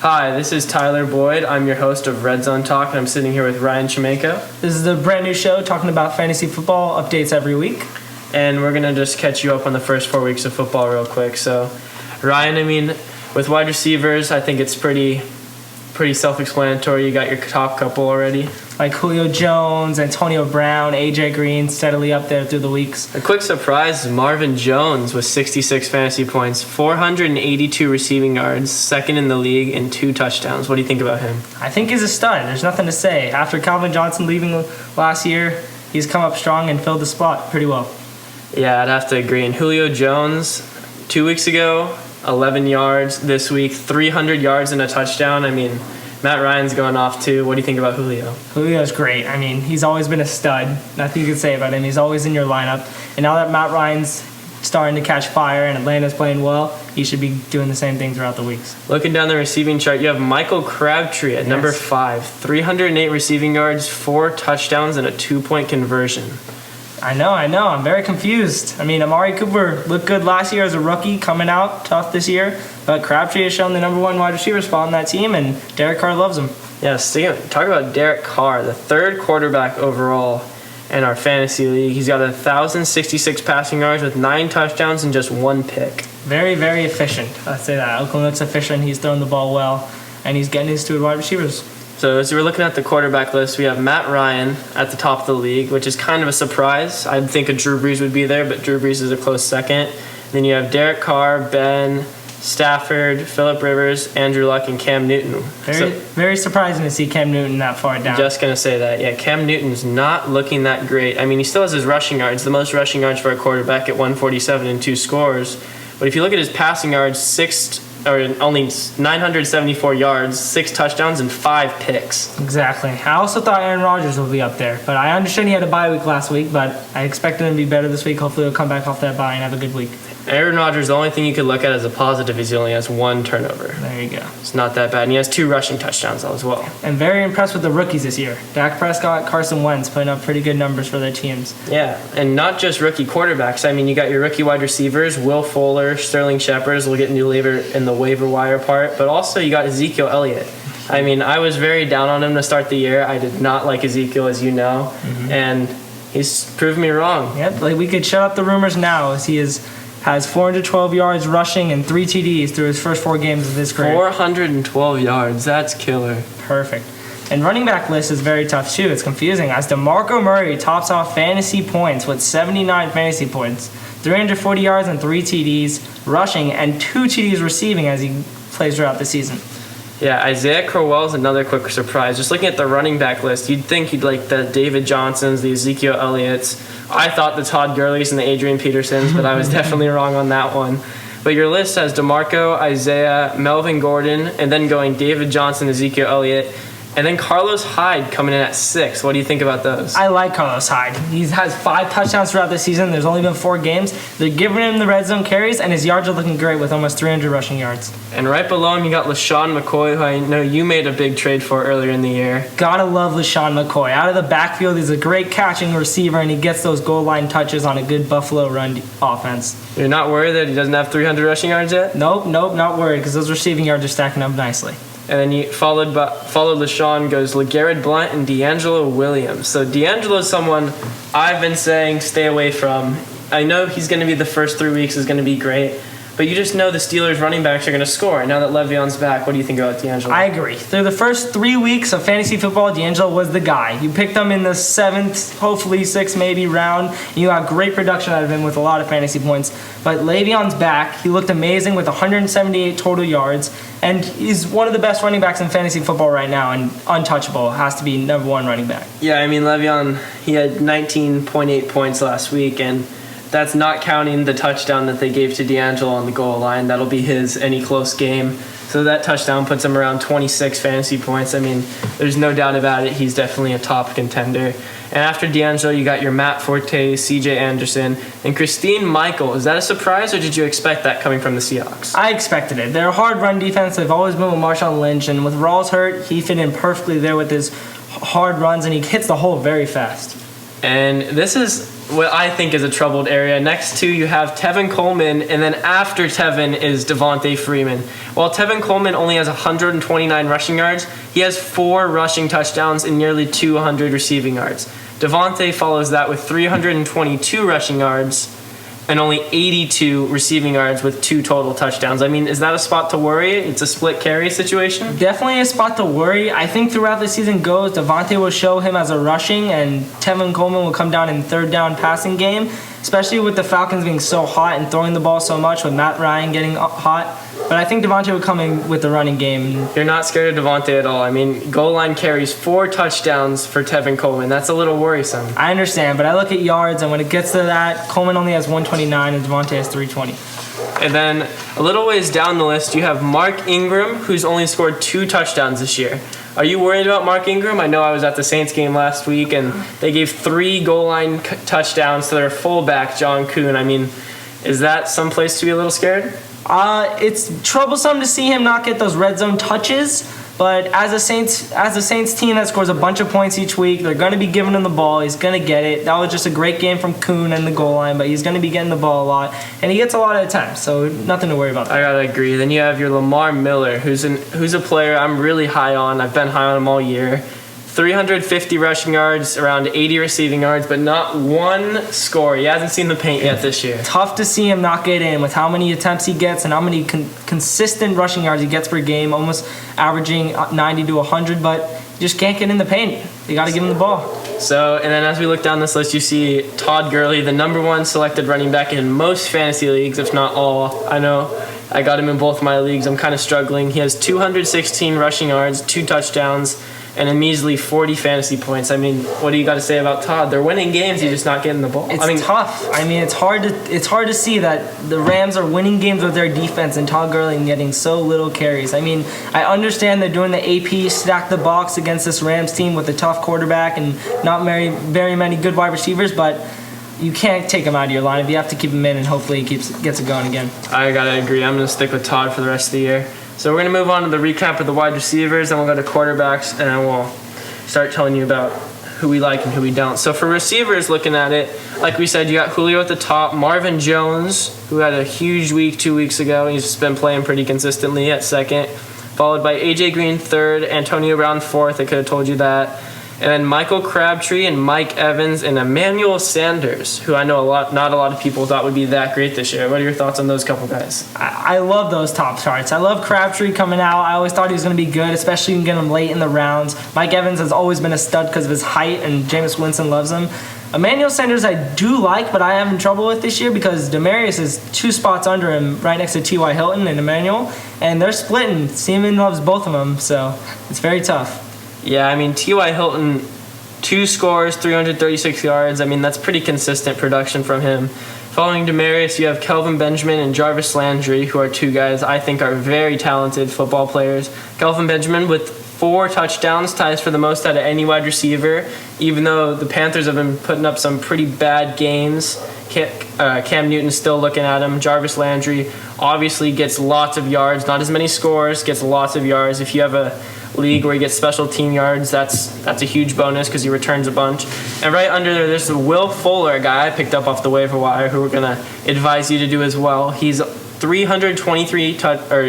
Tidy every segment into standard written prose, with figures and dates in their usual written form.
Hi, this is Tyler Boyd. I'm your host of Red Zone Talk, and I'm sitting here with Ryan Chomenko. This is a brand new show talking about fantasy football, updates every week. And we're going to just catch you up on the first 4 weeks of football real quick. So, Ryan, with wide receivers, I think it's pretty self-explanatory. You got your top couple already. Like Julio Jones, Antonio Brown, AJ Green, steadily up there through the weeks. A quick surprise, Marvin Jones with 66 fantasy points, 482 receiving yards, second in the league, and 2 touchdowns. What do you think about him? I think he's a stud. There's nothing to say. After Calvin Johnson leaving last year, he's come up strong and filled the spot pretty well. Yeah, I'd have to agree. And Julio Jones, 2 weeks ago, 11 yards. This week, 300 yards and a touchdown. Matt Ryan's going off too. What do you think about Julio? Julio's great. He's always been a stud. Nothing you can say about him. He's always in your lineup. And now that Matt Ryan's starting to catch fire and Atlanta's playing well, he should be doing the same thing throughout the weeks. Looking down the receiving chart, you have Michael Crabtree at number 5. 308 receiving yards, 4 touchdowns, and a 2-point conversion. I know. I'm very confused. Amari Cooper looked good last year as a rookie, coming out tough this year. But Crabtree has shown the number 1 wide receiver spot on that team, and Derek Carr loves him. Yeah, talk about Derek Carr, the 3rd quarterback overall in our fantasy league. He's got 1,066 passing yards with 9 touchdowns and just 1 pick. Very, very efficient. I'd say that. Oakland looks efficient. He's throwing the ball well, and he's getting his 2 wide receivers. So as we're looking at the quarterback list, we have Matt Ryan at the top of the league, which is kind of a surprise. I'd think a Drew Brees would be there, but Drew Brees is a close second. Then you have Derek Carr, Ben, Stafford, Phillip Rivers, Andrew Luck, and Cam Newton. Very surprising to see Cam Newton that far down. Just going to say that. Yeah, Cam Newton's not looking that great. He still has his rushing yards, the most rushing yards for a quarterback at 147 and 2 scores. But if you look at his passing yards, only 974 yards, 6 touchdowns, and 5 picks. Exactly. I also thought Aaron Rodgers would be up there, but I understand he had a bye week last week, but I expected him to be better this week. Hopefully he'll come back off that bye and have a good week. Aaron Rodgers, the only thing you could look at as a positive is he only has 1 turnover. There you go. It's not that bad. And he has 2 rushing touchdowns as well. And very impressed with the rookies this year. Dak Prescott, Carson Wentz putting up pretty good numbers for their teams. Yeah, and not just rookie quarterbacks. You got your rookie wide receivers, Will Fuller, Sterling Shepard. We'll get into later in the waiver wire part. But also you got Ezekiel Elliott. I was very down on him to start the year. I did not like Ezekiel, as you know. Mm-hmm. And he's proved me wrong. Yep, we could shut up the rumors now as he has 412 yards rushing and 3 TDs through his first 4 games of his career. 412 yards. That's killer. Perfect. And running back list is very tough too. It's confusing as DeMarco Murray tops off fantasy points with 79 fantasy points, 340 yards and 3 TDs rushing and 2 TDs receiving as he plays throughout the season. Yeah, Isaiah Crowell's another quick surprise. Just looking at the running back list, you'd think he'd like the David Johnsons, the Ezekiel Elliott's. I thought the Todd Gurley's and the Adrian Petersons, but I was definitely wrong on that one. But your list has DeMarco, Isaiah, Melvin Gordon, and then going David Johnson, Ezekiel Elliott, and then Carlos Hyde coming in at 6. What do you think about those? I like Carlos Hyde. He has 5 touchdowns throughout the season. There's only been 4 games. They're giving him the red zone carries, and his yards are looking great with almost 300 rushing yards. And right below him, you got LaShawn McCoy, who I know you made a big trade for earlier in the year. Gotta love LaShawn McCoy. Out of the backfield, he's a great catching receiver, and he gets those goal line touches on a good Buffalo run offense. You're not worried that he doesn't have 300 rushing yards yet? Nope, not worried, because those receiving yards are stacking up nicely. And then you followed LaShawn goes LeGarrette Blount and D'Angelo Williams. So D'Angelo's someone I've been saying stay away from. I know he's going to be the first 3 weeks is going to be great, but you just know the Steelers running backs are going to score. Now that Le'Veon's back, what do you think about D'Angelo? I agree. Through the first 3 weeks of fantasy football, D'Angelo was the guy. You picked him in the 7th, hopefully 6th maybe round, and you got great production out of him with a lot of fantasy points. But Le'Veon's back. He looked amazing with 178 total yards, and he's one of the best running backs in fantasy football right now, and untouchable. Has to be number 1 running back. Yeah, Le'Veon, he had 19.8 points last week, and that's not counting the touchdown that they gave to D'Angelo on the goal line. That'll be his any close game. So that touchdown puts him around 26 fantasy points. There's no doubt about it. He's definitely a top contender. And after D'Angelo, you got your Matt Forte, C.J. Anderson, and Christine Michael. Is that a surprise, or did you expect that coming from the Seahawks? I expected it. They're a hard run defense. They've always been with Marshawn Lynch, and with Rawls hurt, he fit in perfectly there with his hard runs, and he hits the hole very fast. And this is what I think is a troubled area. Next to you have Tevin Coleman, and then after Tevin is Devontae Freeman. While Tevin Coleman only has 129 rushing yards, he has 4 rushing touchdowns and nearly 200 receiving yards. Devontae follows that with 322 rushing yards and only 82 receiving yards with 2 total touchdowns. I mean, is that a spot to worry? It's a split carry situation? Definitely a spot to worry. I think throughout the season goes, Devontae will show him as a rushing, and Tevin Coleman will come down in third down passing game, especially with the Falcons being so hot and throwing the ball so much with Matt Ryan getting hot. But I think Devontae will come in with the running game. You're not scared of Devontae at all. I mean, goal line carries 4 touchdowns for Tevin Coleman. That's a little worrisome. I understand, but I look at yards, and when it gets to that, Coleman only has 129 and Devontae has 320. And then a little ways down the list, you have Mark Ingram, who's only scored 2 touchdowns this year. Are you worried about Mark Ingram? I know I was at the Saints game last week, and they gave 3 goal line touchdowns to their fullback, John Kuhn. I mean, is that someplace to be a little scared? It's troublesome to see him not get those red zone touches, but as a Saints team that scores a bunch of points each week, they're going to be giving him the ball. He's going to get it. That was just a great game from Kuhn and the goal line, but he's going to be getting the ball a lot, and he gets a lot of attempts, so nothing to worry about. I gotta agree. Then you have your Lamar Miller, who's a player I'm really high on. I've been high on him all year. 350 rushing yards, around 80 receiving yards, but not 1 score. He hasn't seen the paint yet this year. Tough to see him not get in with how many attempts he gets and how many consistent rushing yards he gets per game, almost averaging 90 to 100, but you just can't get in the paint. You got to give him the ball. So, and then as we look down this list, you see Todd Gurley, the number 1 selected running back in most fantasy leagues, if not all. I know I got him in both my leagues. I'm kind of struggling. He has 216 rushing yards, 2 touchdowns, and a measly 40 fantasy points. I mean, what do you got to say about Todd? They're winning games. He's just not getting the ball. It's tough. I mean, it's hard to see that the Rams are winning games with their defense and Todd Gurley getting so little carries. I mean, I understand they're doing the AP stack the box against this Rams team with a tough quarterback and not very many good wide receivers, but you can't take him out of your lineup. You have to keep him in, and hopefully he gets it going again. I gotta agree. I'm gonna stick with Todd for the rest of the year. So we're going to move on to the recap of the wide receivers, then we'll go to quarterbacks, and then we'll start telling you about who we like and who we don't. So for receivers, looking at it, like we said, you got Julio at the top, Marvin Jones, who had a huge week 2 weeks ago. He's been playing pretty consistently at second, followed by A.J. Green third, Antonio Brown fourth. I could have told you that. And then Michael Crabtree and Mike Evans and Emmanuel Sanders, who I know not a lot of people thought would be that great this year. What are your thoughts on those couple guys? I love those top charts. I love Crabtree coming out. I always thought he was going to be good, especially you can get him late in the rounds. Mike Evans has always been a stud because of his height, and Jameis Winston loves him. Emmanuel Sanders I do like, but I having trouble with this year because Demarius is 2 spots under him right next to T.Y. Hilton and Emmanuel, and they're splitting. Seaman loves both of them, so it's very tough. Yeah, I mean, T.Y. Hilton, 2 scores, 336 yards. I mean, that's pretty consistent production from him. Following Demarius, you have Kelvin Benjamin and Jarvis Landry, who are 2 guys I think are very talented football players. Kelvin Benjamin with 4 touchdowns, ties for the most out of any wide receiver, even though the Panthers have been putting up some pretty bad games. Cam Newton's still looking at him. Jarvis Landry obviously gets lots of yards, not as many scores, gets lots of yards. If you have a league where he gets special team yards, that's a huge bonus because he returns a bunch. And right under there, there's the Will Fuller, a guy I picked up off the waiver wire who we're going to advise you to do as well. He's 323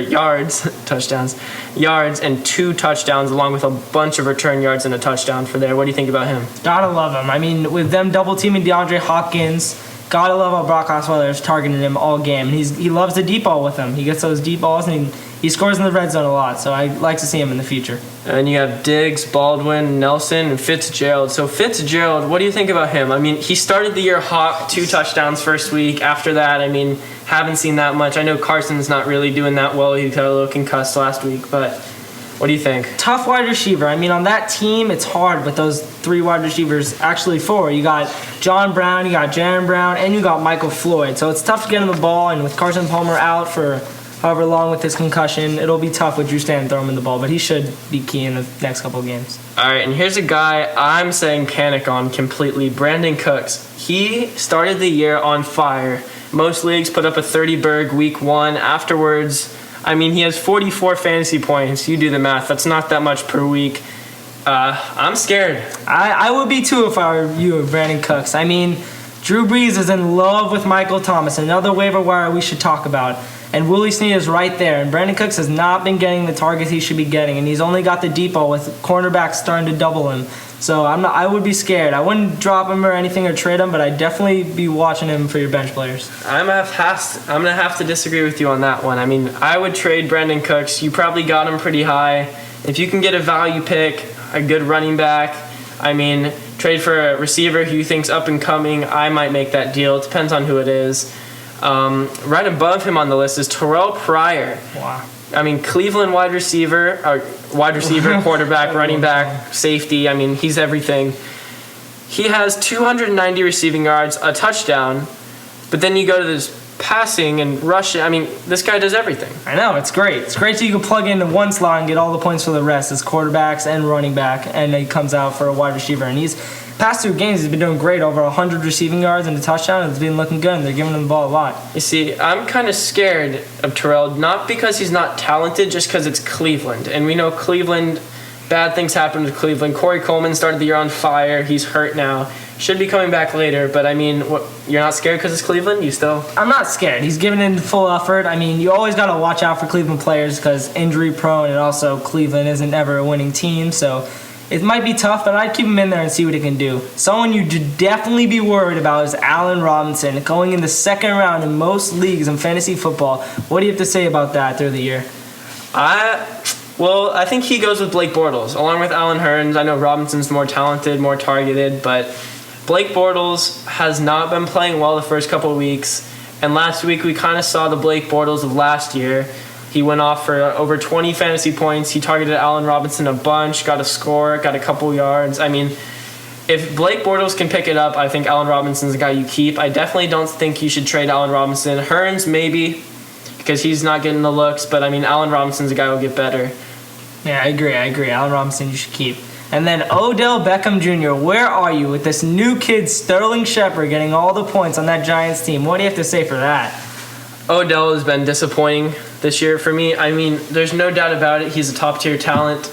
yards and 2 touchdowns, along with a bunch of return yards and a touchdown for there. What do you think about him? Gotta love him. I mean, with them double teaming DeAndre Hopkins, gotta love how Brock Osweiler is targeting him all game. He loves the deep ball with him. He gets those deep balls and he scores in the red zone a lot, so I like to see him in the future. And you have Diggs, Baldwin, Nelson, and Fitzgerald. So Fitzgerald, what do you think about him? I mean, he started the year hot, 2 touchdowns first week. After that, I mean, haven't seen that much. I know Carson's not really doing that well. He got a little concussed last week, but what do you think? Tough wide receiver. I mean, on that team, it's hard with those 3 wide receivers, actually 4. You got John Brown, you got Jaron Brown, and you got Michael Floyd. So it's tough to get him the ball, and with Carson Palmer out for however long with his concussion, it'll be tough with Drew Stanton throwing him the ball, but he should be key in the next couple of games. All right, and here's a guy I'm saying panic on completely, Brandon Cooks. He started the year on fire. Most leagues put up a 30-burg week 1. Afterwards, I mean, he has 44 fantasy points. You do the math. That's not that much per week. I'm scared. I would be too if I were you, Brandon Cooks. I mean, Drew Brees is in love with Michael Thomas, another waiver wire we should talk about. And Willie Snead is right there. And Brandon Cooks has not been getting the targets he should be getting. And he's only got the depot with cornerbacks starting to double him. So I would be scared. I wouldn't drop him or anything or trade him, but I'd definitely be watching him for your bench players. I'm gonna have to disagree with you on that one. I mean, I would trade Brandon Cooks. You probably got him pretty high. If you can get a value pick, a good running back, I mean, trade for a receiver who you think's up and coming, I might make that deal. It depends on who it is. Right above him on the list is Terrell Pryor. Wow. I mean, Cleveland wide receiver, quarterback, running back, safety. I mean, he's everything. He has 290 receiving yards, a touchdown, but then you go to this passing and rushing. I mean, this guy does everything. I know, it's great. It's great so you can plug into one slot and get all the points for the rest as quarterbacks and running back, and he comes out for a wide receiver. And he's past 2 games, he's been doing great, over 100 receiving yards and a touchdown. It's been looking good, and they're giving him the ball a lot. You see, I'm kind of scared of Terrell, not because he's not talented, just because it's Cleveland. And we know Cleveland, bad things happen with Cleveland. Corey Coleman started the year on fire. He's hurt now. Should be coming back later, but I mean, you're not scared because it's Cleveland? You still? I'm not scared. He's giving in full effort. I mean, you always got to watch out for Cleveland players because injury prone, and also Cleveland isn't ever a winning team, so it might be tough, but I'd keep him in there and see what he can do. Someone you should definitely be worried about is Allen Robinson, going in the second round in most leagues in fantasy football. What do you have to say about that through the year? Well, I think he goes with Blake Bortles, along with Allen Hurns. I know Robinson's more talented, more targeted, but Blake Bortles has not been playing well the first couple of weeks, and last week we kind of saw the Blake Bortles of last year. He went off for over 20 fantasy points. He targeted Allen Robinson a bunch, got a score, got a couple yards. I mean, if Blake Bortles can pick it up, I think Allen Robinson's the guy you keep. I definitely don't think you should trade Allen Robinson. Hurns, maybe, because he's not getting the looks, but I mean, Allen Robinson's the guy who will get better. Yeah, I agree. Allen Robinson you should keep. And then Odell Beckham Jr., where are you with this new kid, Sterling Shepard, getting all the points on that Giants team? What do you have to say for that? Odell has been disappointing this year for me. I mean, there's no doubt about it. He's a top-tier talent.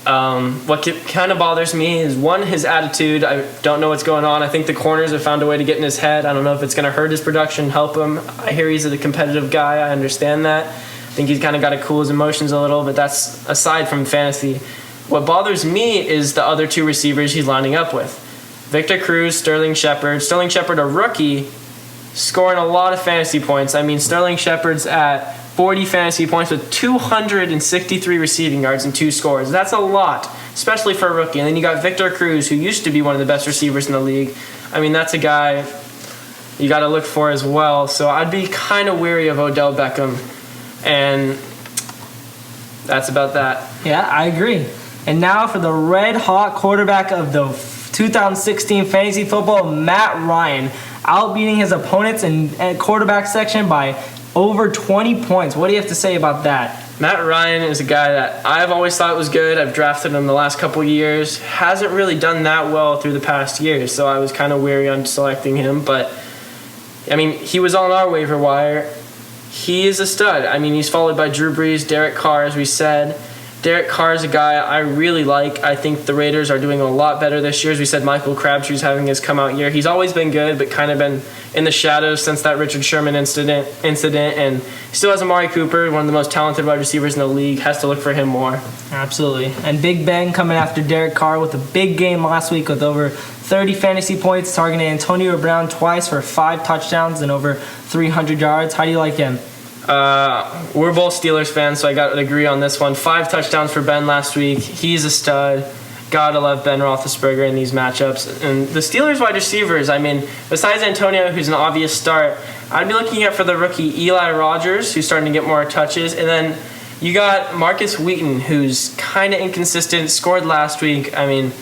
What kind of bothers me is, one, his attitude. I don't know what's going on. I think the corners have found a way to get in his head. I don't know if it's going to hurt his production, help him. I hear he's a competitive guy. I understand that. I think he's kind of got to cool his emotions a little, but that's aside from fantasy. What bothers me is the other 2 receivers he's lining up with. Victor Cruz, Sterling Shepard. Sterling Shepard, a rookie, scoring a lot of fantasy points. I mean, Sterling Shepard's at 40 fantasy points with 263 receiving yards and 2 scores. That's a lot, especially for a rookie. And then you got Victor Cruz, who used to be one of the best receivers in the league. I mean, that's a guy you got to look for as well. So I'd be kind of weary of Odell Beckham. And that's about that. Yeah, I agree. And now for the red-hot quarterback of the 2016 fantasy football, Matt Ryan, outbeating his opponents in quarterback section by over 20 points. What do you have to say about that? Matt Ryan is a guy that I've always thought was good. I've drafted him the last couple years. Hasn't really done that well through the past years, so I was kind of weary on selecting him. But, I mean, he was on our waiver wire. He is a stud. I mean, he's followed by Drew Brees, Derek Carr, as we said. Derek Carr is a guy I really like. I think the Raiders are doing a lot better this year. As we said, Michael Crabtree's having his come-out year. He's always been good, but kind of been in the shadows since that Richard Sherman incident. And he still has Amari Cooper, one of the most talented wide receivers in the league. Has to look for him more. Absolutely. And Big Ben coming after Derek Carr with a big game last week with over 30 fantasy points, targeting Antonio Brown twice for 5 touchdowns and over 300 yards. How do you like him? We're both Steelers fans, so I got to agree on this one. 5 touchdowns for Ben last week. He's a stud. Gotta love Ben Roethlisberger in these matchups. And the Steelers wide receivers, I mean, besides Antonio, who's an obvious start, I'd be looking at for the rookie Eli Rogers, who's starting to get more touches. And then you got Marcus Wheaton, who's kind of inconsistent, scored last week. I mean,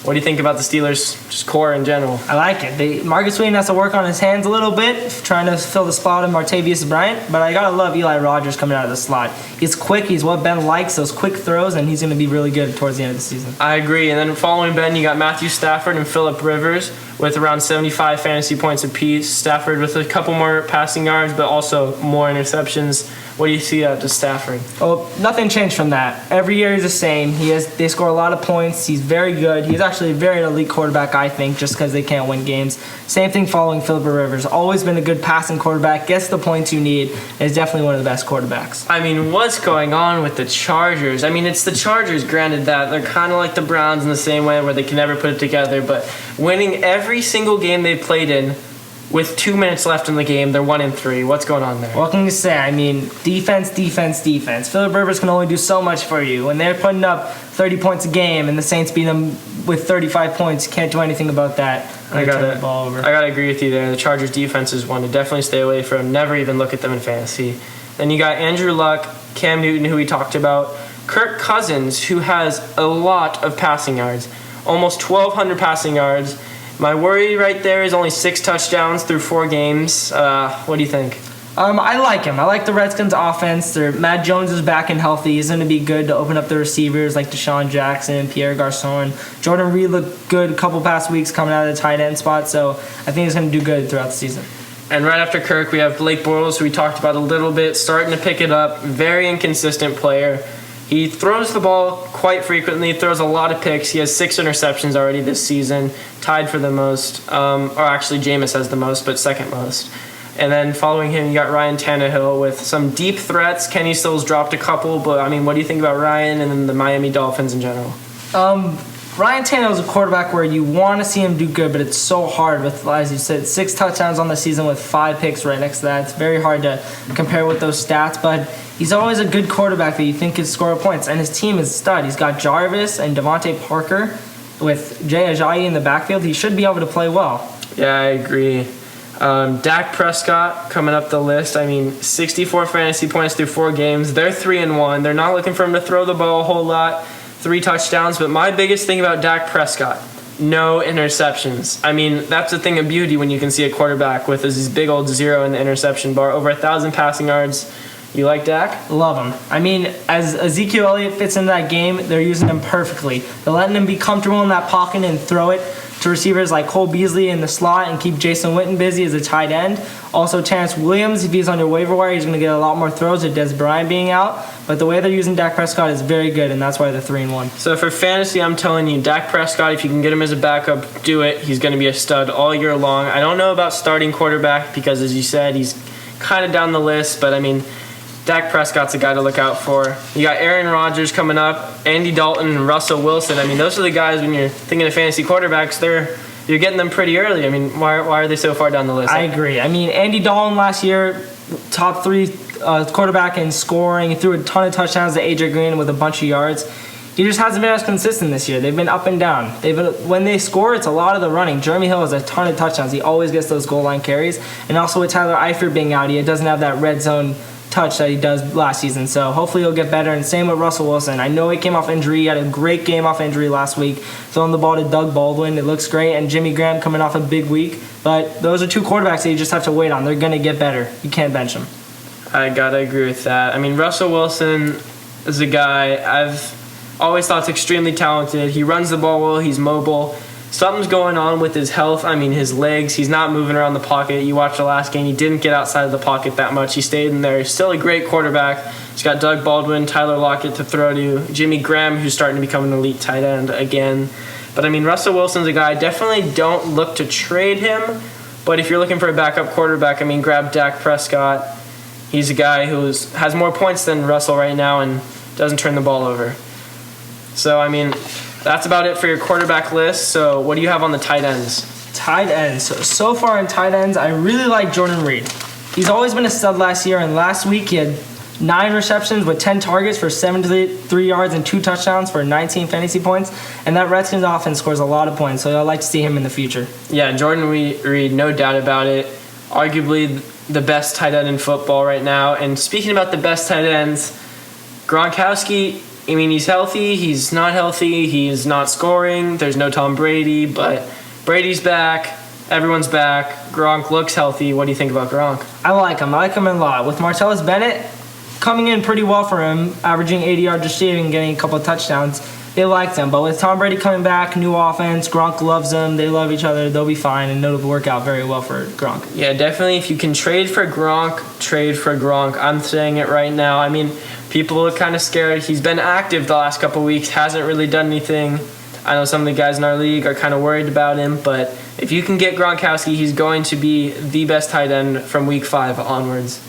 what do you think about the Steelers' just core in general? I like it. Marcus Wheaton has to work on his hands a little bit, trying to fill the spot of Martavius Bryant, but I gotta love Eli Rogers coming out of the slot. He's quick, he's what Ben likes, those quick throws, and he's gonna be really good towards the end of the season. I agree. And then following Ben, you got Matthew Stafford and Phillip Rivers with around 75 fantasy points apiece. Stafford with a couple more passing yards, but also more interceptions. What do you see out to Stafford? Oh, nothing changed from that. Every year he's the same. They score a lot of points. He's very good. He's actually a very elite quarterback, I think, just because they can't win games. Same thing following Phillip Rivers. Always been a good passing quarterback. Gets the points you need. And is definitely one of the best quarterbacks. I mean, what's going on with the Chargers? I mean, it's the Chargers, granted that. They're kind of like the Browns in the same way where they can never put it together. But winning every single game they've played in, with 2 minutes left in the game, they're 1-3. What's going on there? What can you say? I mean, defense. Phillip Rivers can only do so much for you. When they're putting up 30 points a game and the Saints beat them with 35 points, you can't do anything about that. I gotta agree with you there. The Chargers defense is one to definitely stay away from. Never even look at them in fantasy. Then you got Andrew Luck, Cam Newton, who we talked about, Kirk Cousins, who has a lot of passing yards, almost 1,200 passing yards. My worry right there is only 6 touchdowns through 4 games. What do you think? I like him. I like the Redskins' offense. Matt Jones is back and healthy. He's going to be good to open up the receivers like Deshaun Jackson, Pierre Garçon. Jordan Reed looked good a couple past weeks coming out of the tight end spot, so I think he's going to do good throughout the season. And right after Kirk, we have Blake Bortles, who we talked about a little bit, starting to pick it up. Very inconsistent player. He throws the ball quite frequently, throws a lot of picks. He has 6 interceptions already this season, tied for the most. Or actually, Jameis has the most, but second most. And then following him, you got Ryan Tannehill with some deep threats. Kenny Stills dropped a couple, but I mean, what do you think about Ryan and then the Miami Dolphins in general? Ryan Tannehill is a quarterback where you want to see him do good, but it's so hard with, as you said, 6 touchdowns on the season with 5 picks right next to that. It's very hard to compare with those stats, but he's always a good quarterback that you think could score points, and his team is stud. He's got Jarvis and Devontae Parker with Jay Ajayi in the backfield. He should be able to play well. Yeah, I agree. Dak Prescott coming up the list. I mean, 64 fantasy points through 4 games. They're 3-1. They're not looking for him to throw the ball a whole lot. 3 touchdowns. But my biggest thing about Dak Prescott, no interceptions. I mean, that's a thing of beauty when you can see a quarterback with this big old 0 in the interception bar. Over 1,000 passing yards. You like Dak? Love him. I mean, as Ezekiel Elliott fits into that game, they're using him perfectly. They're letting him be comfortable in that pocket and throw it to receivers like Cole Beasley in the slot and keep Jason Witten busy as a tight end. Also, Terrence Williams, if he's on your waiver wire, he's going to get a lot more throws with Des Bryant being out. But the way they're using Dak Prescott is very good, and that's why they're 3-1. So for fantasy, I'm telling you, Dak Prescott, if you can get him as a backup, do it. He's going to be a stud all year long. I don't know about starting quarterback because, as you said, he's kind of down the list. But, I mean, Dak Prescott's a guy to look out for. You got Aaron Rodgers coming up, Andy Dalton, and Russell Wilson. I mean, those are the guys when you're thinking of fantasy quarterbacks, you're getting them pretty early. I mean, why are they so far down the list? I agree. I mean, Andy Dalton last year, top 3 quarterback in scoring. He threw a ton of touchdowns to AJ Green with a bunch of yards. He just hasn't been as consistent this year. They've been up and down. When they score, it's a lot of the running. Jeremy Hill has a ton of touchdowns. He always gets those goal line carries. And also with Tyler Eifert being out, he doesn't have that red zone touch that he does last season. So hopefully he'll get better. And same with Russell Wilson. I know he came off injury. He had a great game off injury last week. Throwing the ball to Doug Baldwin. It looks great. And Jimmy Graham coming off a big week. But those are 2 quarterbacks that you just have to wait on. They're going to get better. You can't bench them. I gotta agree with that. I mean, Russell Wilson is a guy I've always thought is extremely talented. He runs the ball well. He's mobile. Something's going on with his health. I mean, his legs. He's not moving around the pocket. You watched the last game. He didn't get outside of the pocket that much. He stayed in there. He's still a great quarterback. He's got Doug Baldwin, Tyler Lockett to throw to, Jimmy Graham, who's starting to become an elite tight end again. But, I mean, Russell Wilson's a guy. I definitely don't look to trade him. But if you're looking for a backup quarterback, I mean, grab Dak Prescott. He's a guy who has more points than Russell right now and doesn't turn the ball over. So, I mean, that's about it for your quarterback list. So what do you have on the tight ends? Tight ends. So far in tight ends, I really like Jordan Reed. He's always been a stud last year, and last week he had 9 receptions with 10 targets for 73 yards and 2 touchdowns for 19 fantasy points. And that Redskins offense scores a lot of points, so I'd like to see him in the future. Yeah, Jordan Reed, no doubt about it. Arguably the best tight end in football right now. And speaking about the best tight ends, Gronkowski, I mean, he's healthy, he's not healthy, he's not scoring, there's no Tom Brady, but Brady's back, everyone's back, Gronk looks healthy. What do you think about Gronk? I like him a lot. With Martellus Bennett coming in pretty well for him, averaging 80 yards receiving and getting a couple of touchdowns, they liked him. But with Tom Brady coming back, new offense, Gronk loves them. They love each other. They'll be fine, and it'll work out very well for Gronk. Yeah, definitely. If you can trade for Gronk, trade for Gronk. I'm saying it right now. I mean, people are kind of scared. He's been active the last couple weeks, hasn't really done anything. I know some of the guys in our league are kind of worried about him, but if you can get Gronkowski, he's going to be the best tight end from week 5 onwards.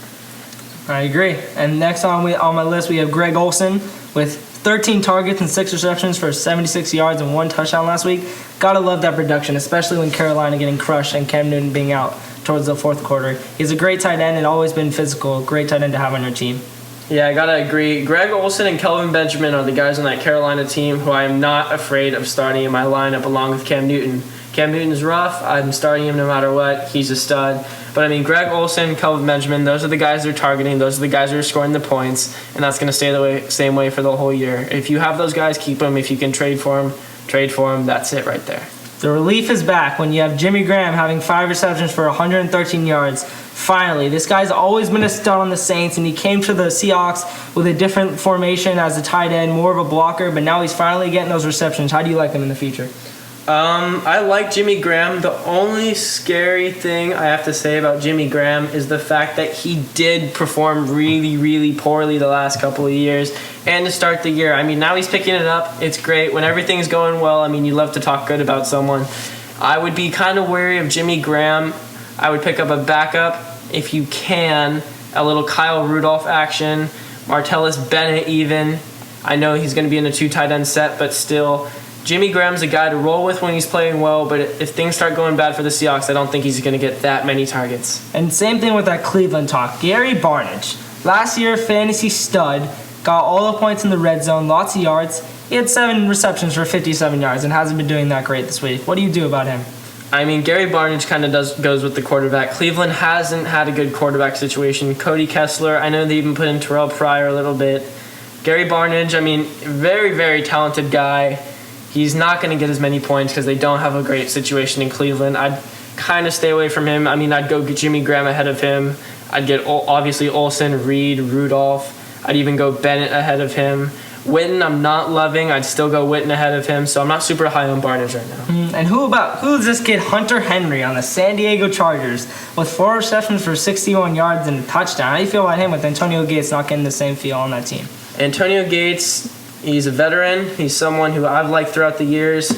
I agree. And next on my list, we have Greg Olsen with 13 targets and 6 receptions for 76 yards and 1 touchdown last week. Gotta love that production, especially when Carolina getting crushed and Cam Newton being out towards the fourth quarter. He's a great tight end and always been physical. Great tight end to have on your team. Yeah, I gotta agree. Greg Olsen and Kelvin Benjamin are the guys on that Carolina team who I am not afraid of starting in my lineup along with Cam Newton. Cam Newton's rough. I'm starting him no matter what. He's a stud. But I mean, Greg Olsen, Kelvin Benjamin, those are the guys they're targeting. Those are the guys who are scoring the points, and that's going to stay the same way for the whole year. If you have those guys, keep them. If you can trade for them, trade for them. That's it right there. The relief is back when you have Jimmy Graham having 5 receptions for 113 yards. Finally, this guy's always been a stud on the Saints, and he came to the Seahawks with a different formation as a tight end, more of a blocker, but now he's finally getting those receptions. How do you like him in the future? I like Jimmy Graham. The only scary thing I have to say about Jimmy Graham is the fact that he did perform really, really poorly the last couple of years and to start the year. I mean, now he's picking it up. It's great. When everything's going well, I mean, you love to talk good about someone. I would be kind of wary of Jimmy Graham. I would pick up a backup if you can, a little Kyle Rudolph action, Martellus Bennett even. I know he's going to be in a 2 tight end set, but still, Jimmy Graham's a guy to roll with when he's playing well, but if things start going bad for the Seahawks, I don't think he's going to get that many targets. And same thing with that Cleveland talk. Gary Barnidge, last year, fantasy stud, got all the points in the red zone, lots of yards. He had 7 receptions for 57 yards and hasn't been doing that great this week. What do you do about him? I mean, Gary Barnidge kind of goes with the quarterback. Cleveland hasn't had a good quarterback situation. Cody Kessler, I know they even put in Terrell Pryor a little bit. Gary Barnidge, I mean, very, very talented guy. He's not going to get as many points because they don't have a great situation in Cleveland. I'd kind of stay away from him. I mean, I'd go get Jimmy Graham ahead of him. I'd get, obviously, Olsen, Reed, Rudolph. I'd even go Bennett ahead of him. Witten, I'm not loving. I'd still go Witten ahead of him, so I'm not super high on Barnidge right now. And who's this kid, Hunter Henry, on the San Diego Chargers with 4 receptions for 61 yards and a touchdown? How do you feel about him with Antonio Gates not getting the same feel on that team? Antonio Gates, he's a veteran. He's someone who I've liked throughout the years.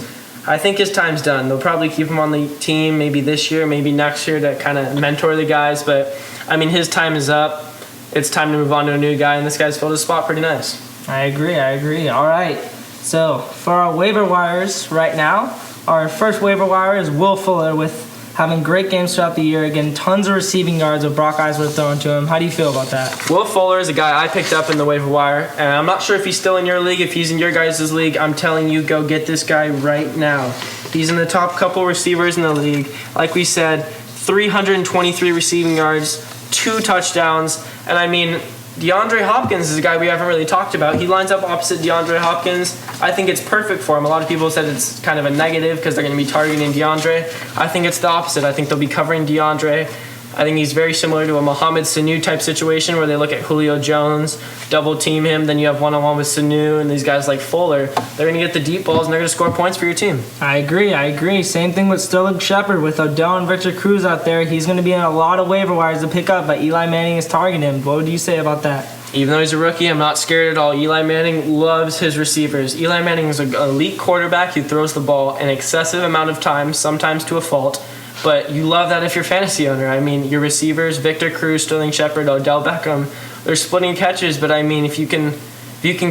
I think his time's done. They'll probably keep him on the team maybe this year, maybe next year to kind of mentor the guys. But, I mean, his time is up. It's time to move on to a new guy, and this guy's filled his spot pretty nice. I agree. All right. So, for our waiver wires right now, our first waiver wire is Will Fuller with having great games throughout the year. Again, tons of receiving yards with Brock Eisler throwing to him. How do you feel about that? Will Fuller is a guy I picked up in the waiver wire, and I'm not sure if he's still in your league. If he's in your guys' league, I'm telling you, go get this guy right now. He's in the top couple receivers in the league. Like we said, 323 receiving yards, 2 touchdowns, and I mean, DeAndre Hopkins is a guy we haven't really talked about. He lines up opposite DeAndre Hopkins. I think it's perfect for him. A lot of people said it's kind of a negative because they're going to be targeting DeAndre. I think it's the opposite. I think they'll be covering DeAndre. I think he's very similar to a Mohamed Sanu type situation where they look at Julio Jones, double team him, then you have one-on-one with Sanu and these guys like Fuller. They're going to get the deep balls and they're going to score points for your team. I agree. Same thing with Sterling Shepard with Odell and Victor Cruz out there. He's going to be in a lot of waiver wires to pick up, but Eli Manning is targeting him. What would you say about that? Even though he's a rookie, I'm not scared at all. Eli Manning loves his receivers. Eli Manning is an elite quarterback who throws the ball an excessive amount of times, sometimes to a fault. But you love that if you're a fantasy owner. I mean, your receivers, Victor Cruz, Sterling Shepard, Odell Beckham, they're splitting catches. But I mean, if you can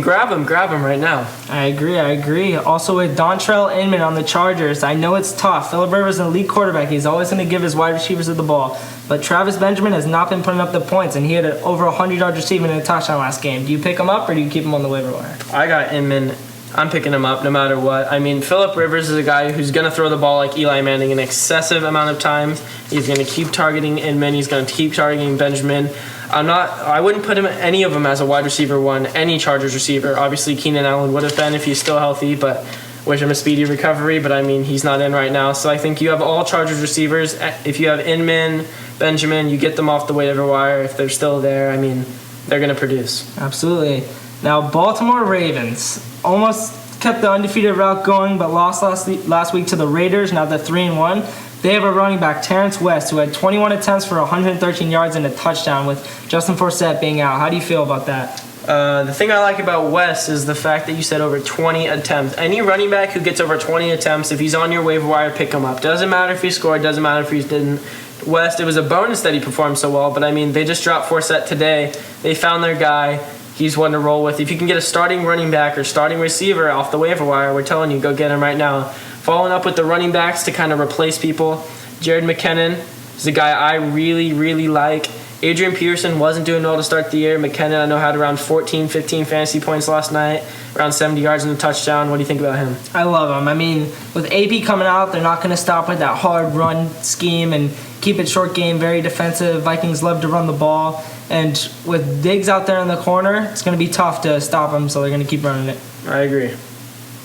grab them right now. I agree. Also with Dontrell Inman on the Chargers, I know it's tough. Phillip Rivers is an elite quarterback. He's always going to give his wide receivers the ball. But Travis Benjamin has not been putting up the points, and he had over 100 yards receiving and a touchdown last game. Do you pick him up or do you keep him on the waiver wire? I got Inman. I'm picking him up no matter what. I mean, Phillip Rivers is a guy who's going to throw the ball like Eli Manning an excessive amount of times. He's going to keep targeting Inman. He's going to keep targeting Benjamin. I wouldn't put any of them as a wide receiver one, any Chargers receiver. Obviously, Keenan Allen would have been if he's still healthy, but wish him a speedy recovery. But, I mean, he's not in right now. So I think you have all Chargers receivers. If you have Inman, Benjamin, you get them off the waiver wire. If they're still there, I mean, they're going to produce. Absolutely. Now, Baltimore Ravens, almost kept the undefeated route going, but lost last week to the Raiders. Now they're 3-1. They have a running back, Terrence West, who had 21 attempts for 113 yards and a touchdown, with Justin Forsett being out. How do you feel about that? The thing I like about West is the fact that you said over 20 attempts. Any running back who gets over 20 attempts, if he's on your waiver wire, pick him up. Doesn't matter if he scored, doesn't matter if he didn't. West, it was a bonus that he performed so well, but I mean, they just dropped Forsett today. They found their guy. He's one to roll with. If you can get a starting running back or starting receiver off the waiver wire, we're telling you, go get him right now. Following up with the running backs to kind of replace people, Jared McKinnon is a guy I really, really like. Adrian Peterson wasn't doing well to start the year. McKinnon, I know, had around 14, 15 fantasy points last night, around 70 yards and a touchdown. What do you think about him? I love him. I mean, with AP coming out, they're not going to stop with that hard run scheme and keep it short game, very defensive. Vikings love to run the ball. And with Diggs out there in the corner, it's going to be tough to stop him, so they're going to keep running it. I agree.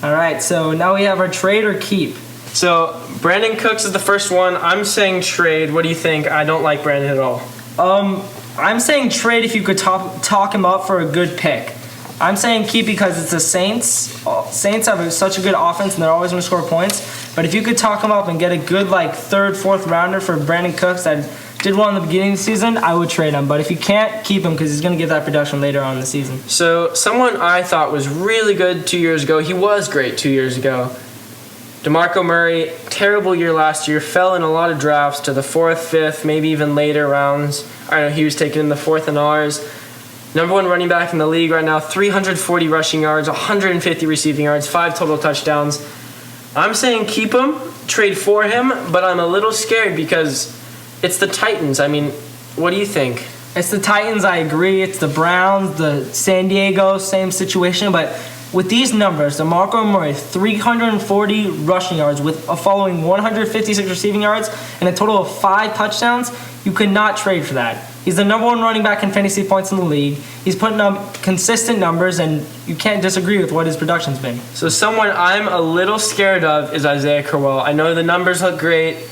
All right, so now we have our trade or keep. So Brandon Cooks is the first one. I'm saying trade. What do you think? I don't like Brandon at all. I'm saying trade if you could talk him up for a good pick. I'm saying keep because it's the Saints. Saints have such a good offense and they're always going to score points. But if you could talk him up and get a good third, fourth rounder for Brandon Cooks that did well in the beginning of the season, I would trade him. But if you can't, keep him because he's going to get that production later on in the season. So someone I thought was really good 2 years ago. He was great 2 years ago. DeMarco Murray, terrible year last year, fell in a lot of drafts to the 4th, 5th, maybe even later rounds. I know he was taken in the 4th in ours. Number 1 running back in the league right now, 340 rushing yards, 150 receiving yards, 5 total touchdowns. I'm saying keep him, trade for him, but I'm a little scared because it's the Titans. I mean, what do you think? It's the Titans, I agree. It's the Browns, the San Diego, same situation, but with these numbers, DeMarco Murray, 340 rushing yards with a following 156 receiving yards and a total of 5 touchdowns, you could not trade for that. He's the number 1 running back in fantasy points in the league. He's putting up consistent numbers, and you can't disagree with what his production's been. So someone I'm a little scared of is Isaiah Crowell. I know the numbers look great.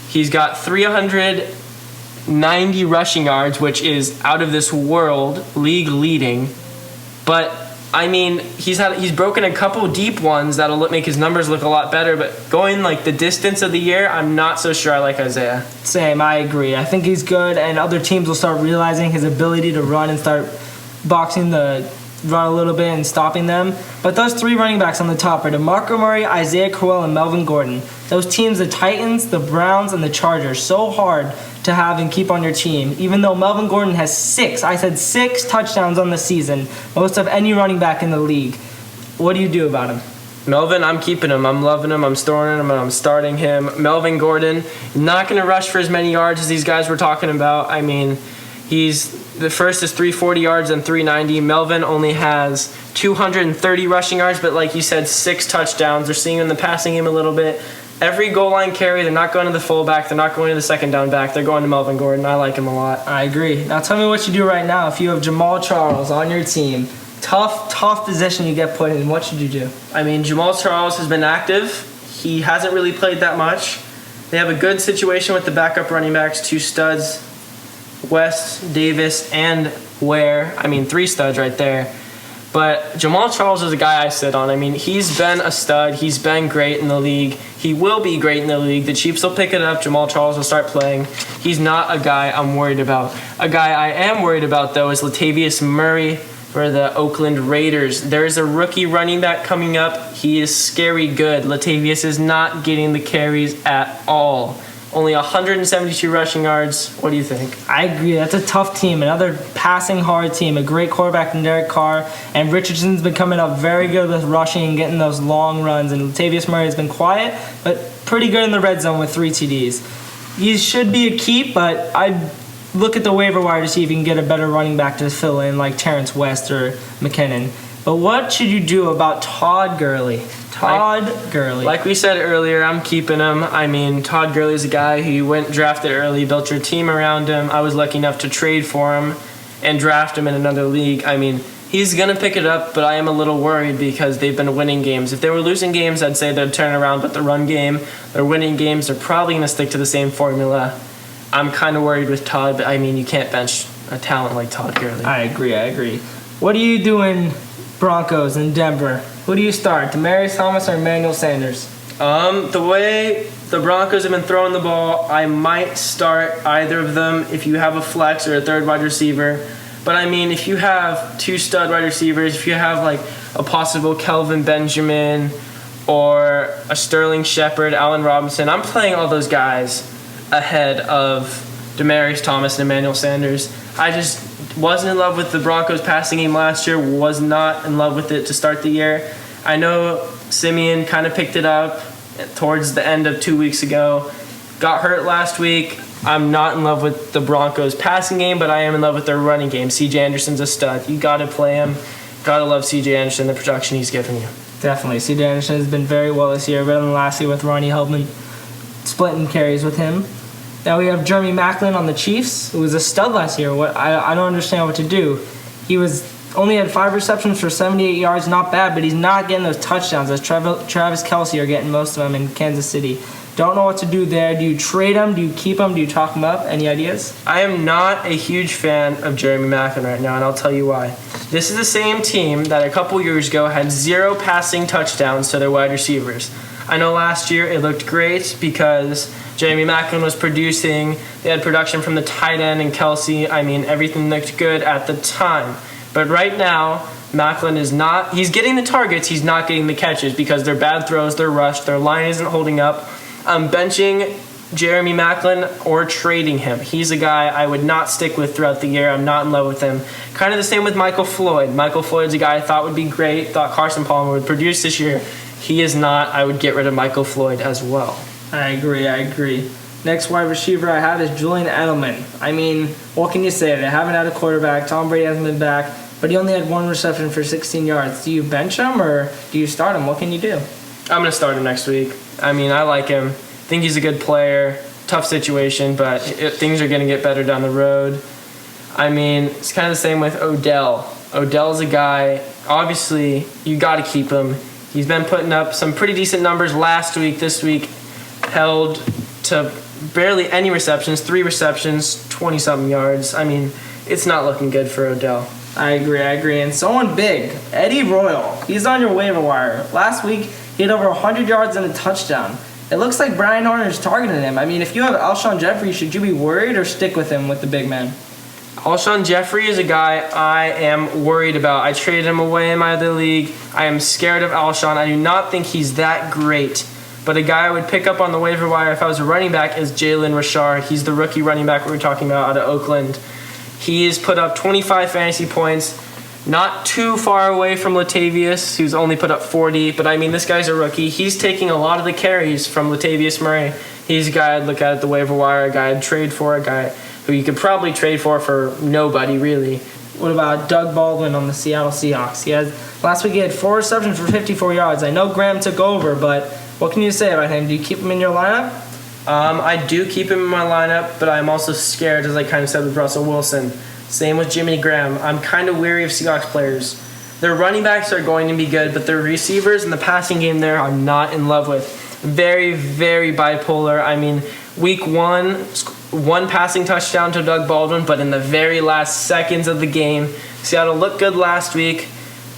He's got 390 rushing yards, which is out of this world, league leading. But I mean, he's broken a couple deep ones that'll make his numbers look a lot better, but going the distance of the year, I'm not so sure I like Isaiah. Same, I agree. I think he's good, and other teams will start realizing his ability to run and start boxing the run a little bit and stopping them. But those 3 running backs on the top are DeMarco Murray, Isaiah Crowell, and Melvin Gordon. Those teams, the Titans, the Browns, and the Chargers, so hard to have and keep on your team, even though Melvin Gordon has 6 touchdowns on the season, most of any running back in the league. What do you do about him? Melvin, I'm keeping him. I'm loving him. I'm storing him, and I'm starting him. Melvin Gordon, not going to rush for as many yards as these guys were talking about. I mean, the first is 340 yards and 390. Melvin only has 230 rushing yards, but like you said, 6 touchdowns. They're seeing him in the passing game a little bit. Every goal line carry, they're not going to the fullback. They're not going to the second down back. They're going to Melvin Gordon. I like him a lot. I agree. Now tell me what you do right now. If you have Jamal Charles on your team, tough position you get put in, what should you do? I mean, Jamal Charles has been active. He hasn't really played that much. They have a good situation with the backup running backs, 2 studs, West, Davis, and Ware. I mean, 3 studs right there. But Jamal Charles is a guy I sit on. I mean, he's been a stud. He's been great in the league. He will be great in the league. The Chiefs will pick it up. Jamal Charles will start playing. He's not a guy I'm worried about. A guy I am worried about, though, is Latavius Murray for the Oakland Raiders. There's a rookie running back coming up. He is scary good. Latavius is not getting the carries at all. Only 172 rushing yards. What do you think? I agree. That's a tough team. Another passing hard team. A great quarterback in Derek Carr. And Richardson's been coming up very good with rushing and getting those long runs. And Latavius Murray has been quiet, but pretty good in the red zone with 3 TDs. He should be a keep, but I'd look at the waiver wire to see if you can get a better running back to fill in like Terrence West or McKinnon. But what should you do about Todd Gurley? Gurley. Like we said earlier, I'm keeping him. I mean, Todd Gurley's a guy who went drafted early, built your team around him. I was lucky enough to trade for him and draft him in another league. I mean, he's going to pick it up, but I am a little worried because they've been winning games. If they were losing games, I'd say they'd turn around, but the run game, they're winning games. They're probably going to stick to the same formula. I'm kind of worried with Todd, but I mean, you can't bench a talent like Todd Gurley. I agree. What are you doing Broncos in Denver. Who do you start, Demaryius Thomas or Emmanuel Sanders? The way the Broncos have been throwing the ball, I might start either of them if you have a flex or a third wide receiver. But I mean, if you have two stud wide receivers, if you have like a possible Kelvin Benjamin or a Sterling Shepard, Allen Robinson, I'm playing all those guys ahead of Demaryius Thomas and Emmanuel Sanders. I just wasn't in love with the Broncos passing game last year, was not in love with it to start the year. I know Simeon kind of picked it up towards the end of 2 weeks ago. Got hurt last week. I'm not in love with the Broncos passing game, but I am in love with their running game. C.J. Anderson's a stud. You got to play him. Got to love C.J. Anderson, the production he's given you. Definitely. C.J. Anderson has been very well this year, better than last year with Ronnie Hellman splitting carries with him. Now we have Jeremy Maclin on the Chiefs, who was a stud last year. I don't understand what to do. He only had 5 receptions for 78 yards, not bad, but he's not getting those touchdowns as Travis Kelce are getting most of them in Kansas City. Don't know what to do there. Do you trade him? Do you keep him? Do you talk him up? Any ideas? I am not a huge fan of Jeremy Maclin right now, and I'll tell you why. This is the same team that a couple years ago had 0 passing touchdowns to their wide receivers. I know last year it looked great because Jeremy Maclin was producing. They had production from the tight end and Kelce. I mean, everything looked good at the time. But right now, Maclin is not. He's getting the targets. He's not getting the catches because they're bad throws, they're rushed, their line isn't holding up. I'm benching Jeremy Maclin or trading him. He's a guy I would not stick with throughout the year. I'm not in love with him. Kind of the same with Michael Floyd. Michael Floyd's a guy I thought would be great, thought Carson Palmer would produce this year. He is not. I would get rid of Michael Floyd as well. I agree. Next wide receiver I have is Julian Edelman. I mean, what can you say? They haven't had a quarterback. Tom Brady hasn't been back, but he only had 1 reception for 16 yards. Do you bench him or do you start him? What can you do? I'm going to start him next week. I mean, I like him. I think he's a good player. Tough situation, but things are going to get better down the road. I mean, it's kind of the same with Odell. Odell's a guy, obviously, you got to keep him. He's been putting up some pretty decent numbers last week. This week, held to barely any receptions, 3 receptions, 20-something yards. I mean, it's not looking good for Odell. I agree. And someone big, Eddie Royal. He's on your waiver wire. Last week, he had over 100 yards and a touchdown. It looks like Brian Horner's targeting him. I mean, if you have Alshon Jeffrey, should you be worried or stick with him with the big man? Alshon Jeffrey is a guy I am worried about. I traded him away in my other league. I am scared of Alshon. I do not think he's that great. But a guy I would pick up on the waiver wire if I was a running back is Jalen Richard. He's the rookie running back we were talking about out of Oakland. He has put up 25 fantasy points. Not too far away from Latavius, who's only put up 40. But, I mean, this guy's a rookie. He's taking a lot of the carries from Latavius Murray. He's a guy I'd look at the waiver wire, a guy I'd trade for, a guy who you could probably trade for nobody, really. What about Doug Baldwin on the Seattle Seahawks? Last week he had 4 receptions for 54 yards. I know Graham took over, but what can you say about him? Do you keep him in your lineup? I do keep him in my lineup, but I'm also scared, as I kind of said with Russell Wilson. Same with Jimmy Graham. I'm kind of weary of Seahawks players. Their running backs are going to be good, but their receivers and the passing game there I'm not in love with. Very, very bipolar. I mean, week 1 passing touchdown to Doug Baldwin, but in the very last seconds of the game. Seattle looked good last week.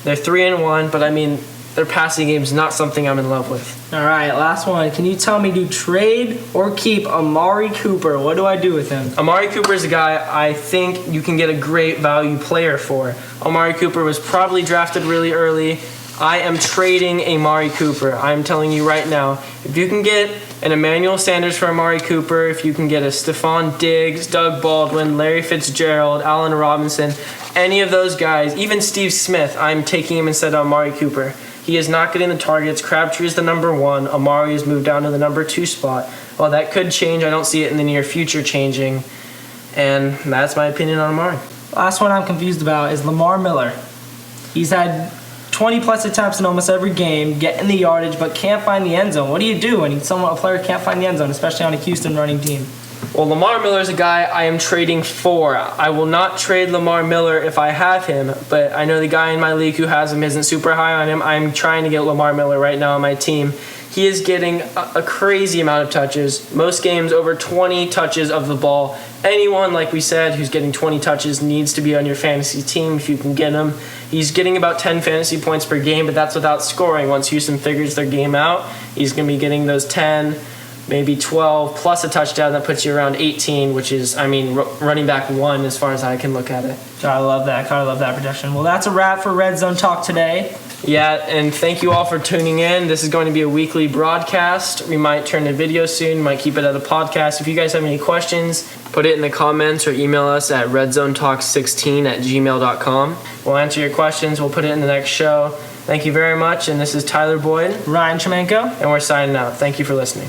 They're 3-1, but I mean, their passing game is not something I'm in love with. All right, last one. Can you tell me, do trade or keep Amari Cooper? What do I do with him? Amari Cooper is a guy I think you can get a great value player for. Amari Cooper was probably drafted really early. I am trading Amari Cooper. I'm telling you right now, if you can get an Emmanuel Sanders for Amari Cooper, if you can get a Stephon Diggs, Doug Baldwin, Larry Fitzgerald, Allen Robinson, any of those guys, even Steve Smith, I'm taking him instead of Amari Cooper. He is not getting the targets. Crabtree is the number 1. Amari has moved down to the number 2 spot. Well, that could change. I don't see it in the near future changing. And that's my opinion on Amari. Last one I'm confused about is Lamar Miller. He's had 20-plus attempts in almost every game, getting the yardage, but can't find the end zone. What do you do when a player can't find the end zone, especially on a Houston running team? Well, Lamar Miller is a guy I am trading for. I will not trade Lamar Miller if I have him, but I know the guy in my league who has him isn't super high on him. I'm trying to get Lamar Miller right now on my team. He is getting a crazy amount of touches. Most games over 20 touches of the ball. Anyone, like we said, who's getting 20 touches needs to be on your fantasy team if you can get him. He's getting about 10 fantasy points per game, but that's without scoring. Once Houston figures their game out, he's going to be getting those 10, maybe 12, plus a touchdown that puts you around 18, which is, running back 1 as far as I can look at it. I love that. I love that projection. Well, that's a wrap for Red Zone Talk today. Yeah, and thank you all for tuning in. This is going to be a weekly broadcast. We might turn to video soon, might keep it at a podcast. If you guys have any questions, put it in the comments or email us at redzonetalk16@gmail.com. We'll answer your questions. We'll put it in the next show. Thank you very much, and this is Tyler Boyd. Ryan Chomenko. And we're signing out. Thank you for listening.